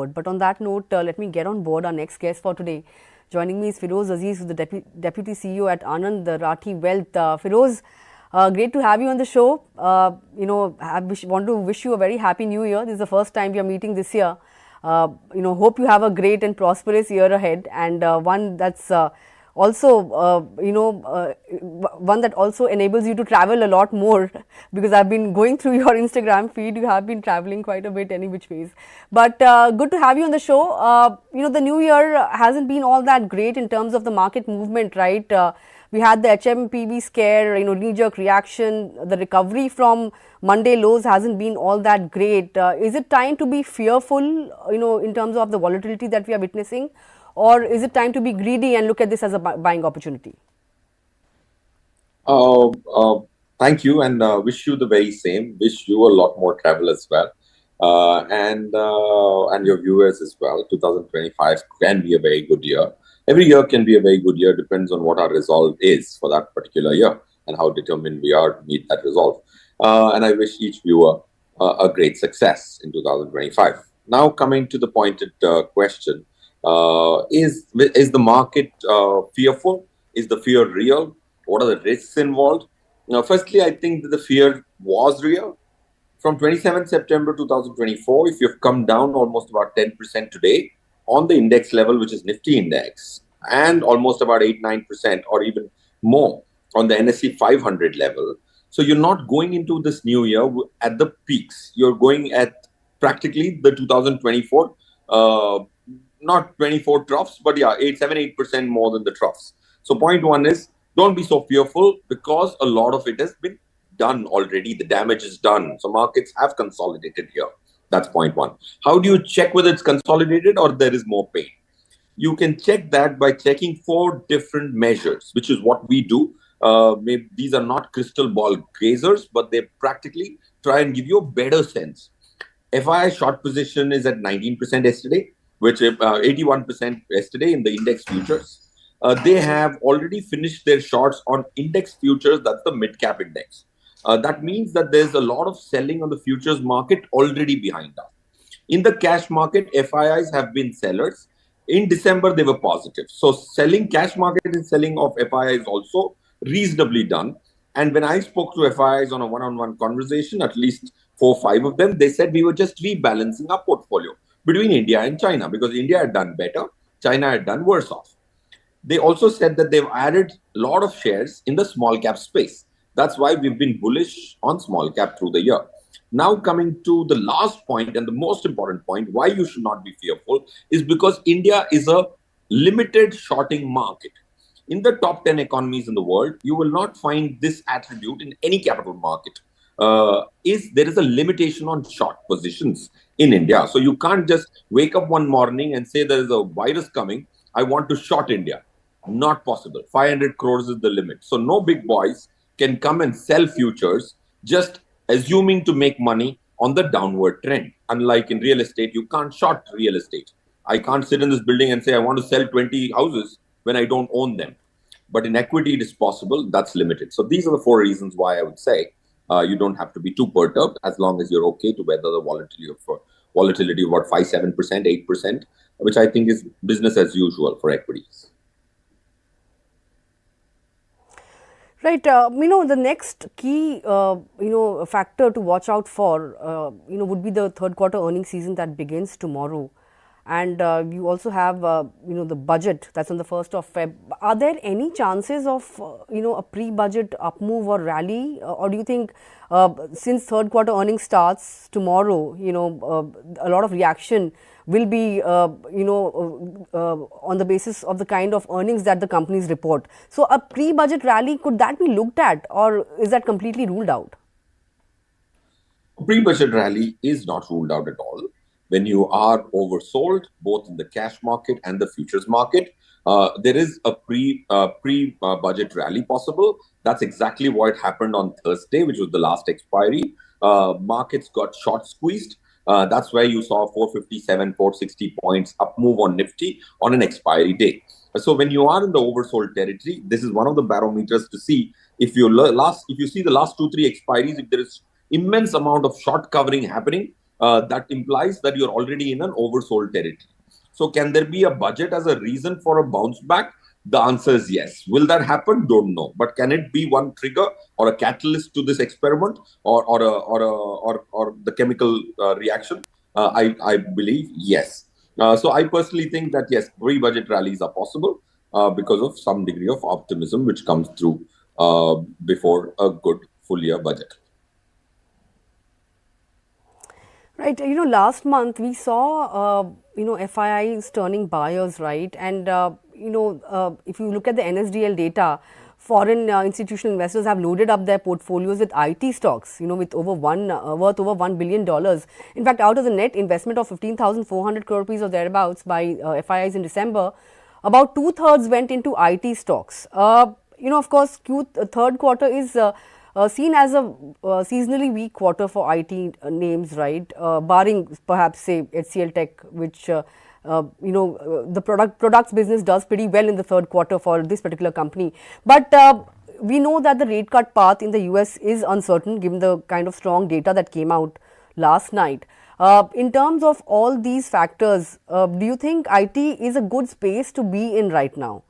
forward. But on that note, let me get on board our next guest for today. Joining me is Feroze Aziz, who's the Deputy CEO at Anand Rathi Wealth. Feroze, great to have you on the show. I want to wish you a very happy new year. This is the first time we are meeting this year. Hope you have a great and prosperous year ahead, and one that's one that also enables you to travel a lot more because I've been going through your Instagram feed. You have been traveling quite a bit any which ways. But good to have you on the show. The new year hasn't been all that great in terms of the market movement, right? We had the HMPV scare, knee-jerk reaction. The recovery from Monday lows hasn't been all that great. Is it time to be fearful, in terms of the volatility that we are witnessing? Or is it time to be greedy and look at this as a buying opportunity? Thank you, and wish you the very same. Wish you a lot more travel as well, and your viewers as well. 2025 can be a very good year. Every year can be a very good year. Depends on what our resolve is for that particular year and how determined we are to meet that resolve. And I wish each viewer a great success in 2025. Now, coming to the pointed question. Is the market fearful? Is the fear real? What are the risks involved? Now, firstly, I think that the fear was real. From 27th September 2024, if you've come down almost about 10% today on the index level, which is Nifty index, and almost about 8-9% or even more on the NSE 500 level. So you're not going into this new year at the peaks. You're going at practically the 2024 not 24 troughs, but yeah, 7-8% more than the troughs. So point one is, don't be so fearful because a lot of it has been done already. The damage is done. So markets have consolidated here. That's point one. How do you check whether it's consolidated or there is more pain? You can check that by checking 4 different measures, which is what we do. Maybe these are not crystal ball gazers, but they practically try and give you a better sense. FII short position is at 19% yesterday, which 81% yesterday in the index futures. They have already finished their shorts on index futures. That's the mid-cap index. That means that there's a lot of selling on the futures market already behind us. In the cash market, FIIs have been sellers. In December, they were positive. So selling cash market and selling of FIIs also reasonably done. And when I spoke to FIIs on a one-on-one conversation, at least 4 or 5 of them, they said we were just rebalancing our portfolio between India and China because India had done better, China had done worse off. They also said that they've added a lot of shares in the small cap space. That's why we've been bullish on small cap through the year. Now coming to the last point and the most important point, why you should not be fearful is because India is a limited shorting market. In the top 10 economies in the world, you will not find this attribute in any capital market. There is a limitation on short positions in India. So you can't just wake up one morning and say there is a virus coming, I want to short India. Not possible. 500 crores is the limit. So no big boys can come and sell futures just assuming to make money on the downward trend. Unlike in real estate, you can't short real estate. I can't sit in this building and say I want to sell 20 houses when I don't own them. But in equity, it is possible. That's limited. So these are the 4 reasons why I would say you don't have to be too perturbed as long as you're okay to weather the volatility of about 5-7%, 8%, which I think is business as usual for equities. Right. The next key, factor to watch out for, would be the third quarter earnings season that begins tomorrow. And you also have, the budget that's on the 1st of Feb. Are there any chances of, a pre-budget up move or rally? Or do you think since third quarter earnings starts tomorrow, a lot of reaction will be, on the basis of the kind of earnings that the companies report. So a pre-budget rally, could that be looked at or is that completely ruled out? A pre-budget rally is not ruled out at all. When you are oversold, both in the cash market and the futures market, there is a pre-budget rally possible. That's exactly what happened on Thursday, which was the last expiry. Markets got short squeezed. That's where you saw 457, 460 points up move on Nifty on an expiry day. So when you are in the oversold territory, this is one of the barometers to see if you see the last 2-3 expiries, if there is immense amount of short covering happening, that implies that you're already in an oversold territory. So can there be a budget as a reason for a bounce back? The answer is yes. Will that happen? Don't know. But can it be one trigger or a catalyst to this experiment, or the chemical reaction? I believe yes. So I personally think that yes, pre-budget rallies are possible because of some degree of optimism which comes through before a good full year budget. Right. Last month we saw, FIIs turning buyers, right? And, if you look at the NSDL data, foreign institutional investors have loaded up their portfolios with IT stocks, with worth over $1 billion. In fact, out of the net investment of 15,400 crore rupees or thereabouts by FIIs in December, about two-thirds went into IT stocks. Of course, third quarter is seen as a seasonally weak quarter for IT names, right? Barring perhaps say HCL Tech, which the products business does pretty well in the third quarter for this particular company. But we know that the rate cut path in the US is uncertain given the kind of strong data that came out last night. In terms of all these factors, do you think IT is a good space to be in right now?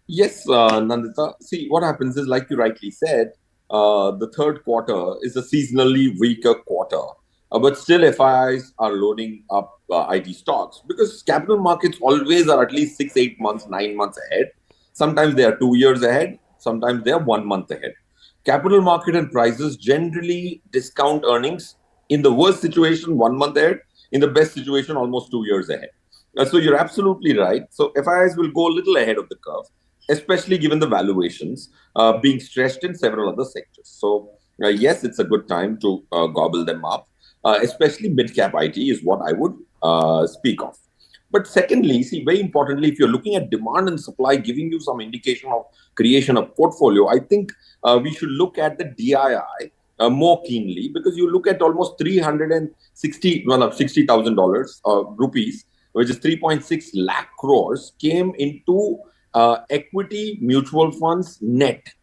Yes, Nandita. See, what happens is, like you rightly said, the third quarter is a seasonally weaker quarter. But still, FIIs are loading up IT stocks because capital markets always are at least 6, 8 months, 9 months ahead. Sometimes they are 2 years ahead, sometimes they are 1 month ahead. Capital market and prices generally discount earnings in the worst situation 1 month ahead, in the best situation almost 2 years ahead. So you're absolutely right. So FIIs will go a little ahead of the curve, especially given the valuations being stretched in several other sectors. So yes, it's a good time to gobble them up, especially mid-cap IT is what I would speak of. But secondly, see, very importantly, if you're looking at demand and supply giving you some indication of creation of portfolio, I think we should look at the DII more keenly, because you look at almost 360, well, $60,000 rupees, which is 3.6 lakh crores, came into equity mutual funds net.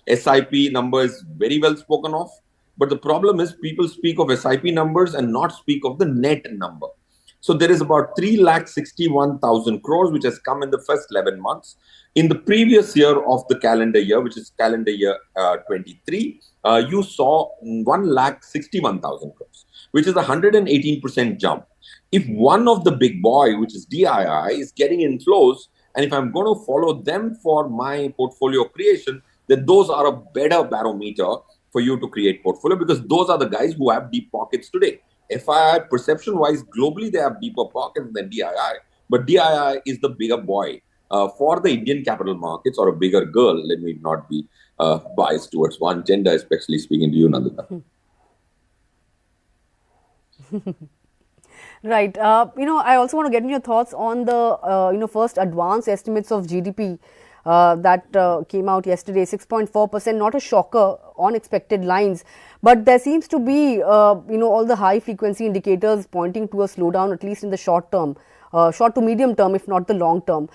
SIP number is very well spoken of, but the problem is people speak of SIP numbers and not speak of the net number. So there is about 3,61,000 crores which has come in the first 11 months. In the previous year of the calendar year, which is calendar year 23, you saw 1,61,000 crores, which is a 118% jump. If one of the big boy, which is DII, is getting inflows, and if I'm going to follow them for my portfolio creation, then those are a better barometer for you to create portfolio, because those are the guys who have deep pockets today. FII, perception-wise, globally, they have deeper pockets than DII, but DII is the bigger boy for the Indian capital markets, or a bigger girl. Let me not be biased towards one gender, especially speaking to you, Nandita. Right. I also want to get in your thoughts on the, first advanced estimates of GDP that came out yesterday, 6.4%, not a shocker on expected lines. But there seems to be, all the high frequency indicators pointing to a slowdown, at least in the short term, short to medium term, if not the long term.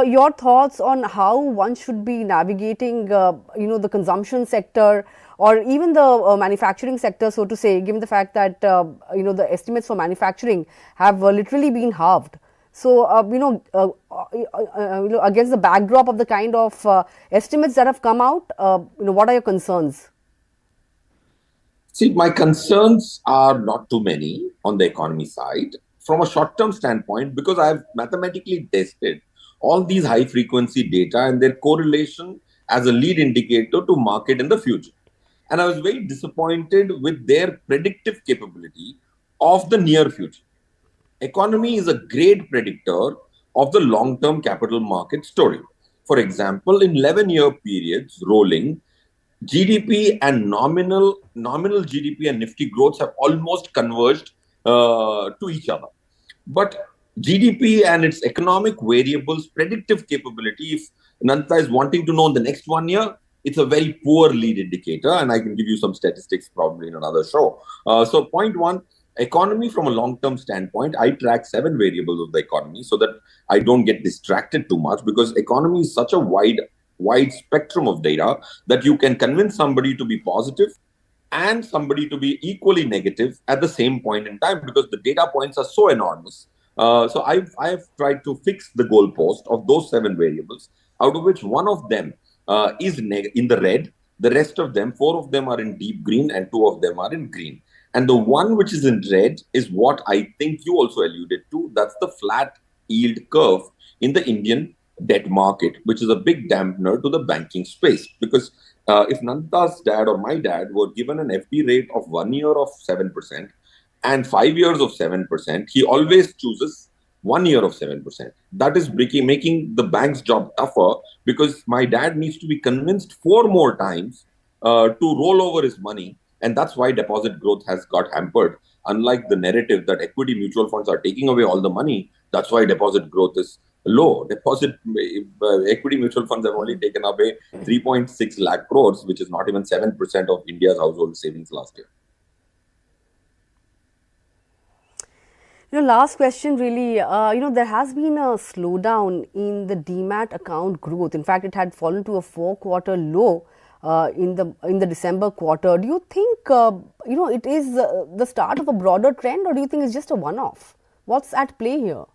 Your thoughts on how one should be navigating, the consumption sector, or even the manufacturing sector, so to say, given the fact that, the estimates for manufacturing have literally been halved. So, against the backdrop of the kind of estimates that have come out, what are your concerns? See, my concerns are not too many on the economy side. From a short-term standpoint, because I have mathematically tested all these high-frequency data and their correlation as a lead indicator to market in the future. And I was very disappointed with their predictive capability of the near future. Economy is a great predictor of the long-term capital market story. For example, in 11-year periods rolling, GDP and nominal GDP and Nifty growths have almost converged to each other. But GDP and its economic variables predictive capability, if Nanta is wanting to know in the next 1 year, it's a very poor lead indicator, and I can give you some statistics probably in another show. So point one, economy from a long-term standpoint, I track 7 variables of the economy so that I don't get distracted too much, because economy is such a wide spectrum of data that you can convince somebody to be positive and somebody to be equally negative at the same point in time, because the data points are so enormous. So I've tried to fix the goalpost of those 7 variables, out of which one of them is in the red. The rest of them, 4 of them are in deep green, and 2 of them are in green. And the one which is in red is what I think you also alluded to. That's the flat yield curve in the Indian debt market, which is a big dampener to the banking space. Because if Nanda's dad or my dad were given an FD rate of 1 year of 7% and 5 years of 7%, he always chooses 1 year of 7%. That is making the bank's job tougher, because my dad needs to be convinced 4 more times to roll over his money. And that's why deposit growth has got hampered. Unlike the narrative that equity mutual funds are taking away all the money, that's why deposit growth is low. Equity mutual funds have only taken away 3.6 lakh crores, which is not even 7% of India's household savings last year. Last question really, there has been a slowdown in the Demat account growth. In fact, it had fallen to a 4-quarter low in the December quarter. Do you think, it is the start of a broader trend, or do you think it's just a one-off? What's at play here?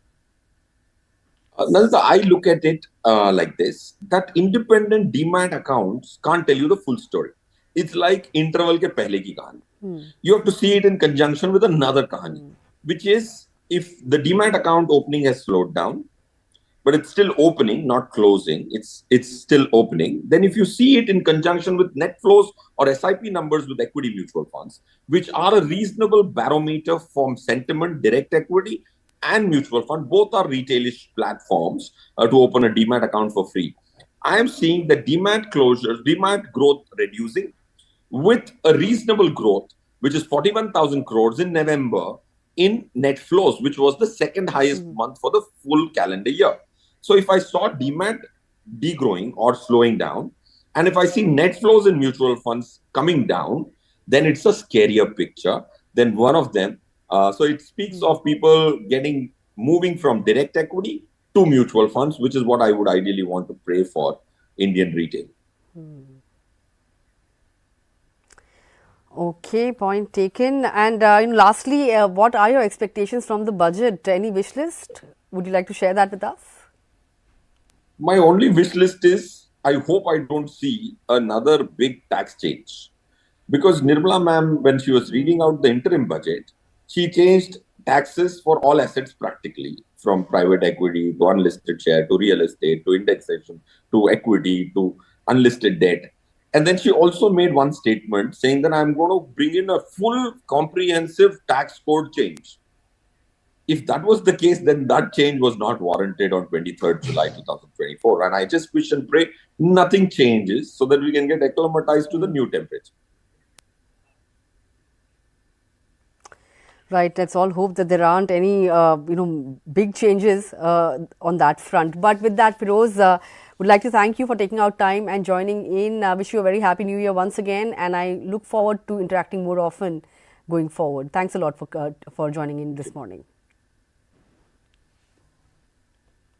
Nandita, I look at it like this, that independent Demat accounts can't tell you the full story. It's like interval ke pehle ki kahani. You have to see it in conjunction with another kahani, which is, if the Demat account opening has slowed down, but it's still opening, not closing, it's still opening, then if you see it in conjunction with net flows or SIP numbers with equity mutual funds, which are a reasonable barometer for sentiment, direct equity and mutual fund, both are retailish platforms to open a Demat account for free. I am seeing the Demat closures, Demat growth reducing, with a reasonable growth, which is 41,000 crores in November in net flows, which was the second highest month for the full calendar year. So if I saw Demat degrowing or slowing down, and if I see net flows in mutual funds coming down, then it's a scarier picture than one of them. So it speaks of people moving from direct equity to mutual funds, which is what I would ideally want to pray for Indian retail. Okay, point taken. And lastly, what are your expectations from the budget? Any wish list? Would you like to share that with us? My only wish list is, I hope I don't see another big tax change. Because Nirmala ma'am, when she was reading out the interim budget, she changed taxes for all assets practically, from private equity to unlisted share to real estate to indexation to equity to unlisted debt. And then she also made one statement saying that I'm going to bring in a full comprehensive tax code change. If that was the case, then that change was not warranted on 23rd July 2024. And I just wish and pray nothing changes so that we can get acclimatized to the new temperature. Right. Let's all hope that there aren't any, big changes on that front. But with that, Feroze, would like to thank you for taking out time and joining in. Wish you a very happy New Year once again, and I look forward to interacting more often going forward. Thanks a lot for joining in this morning.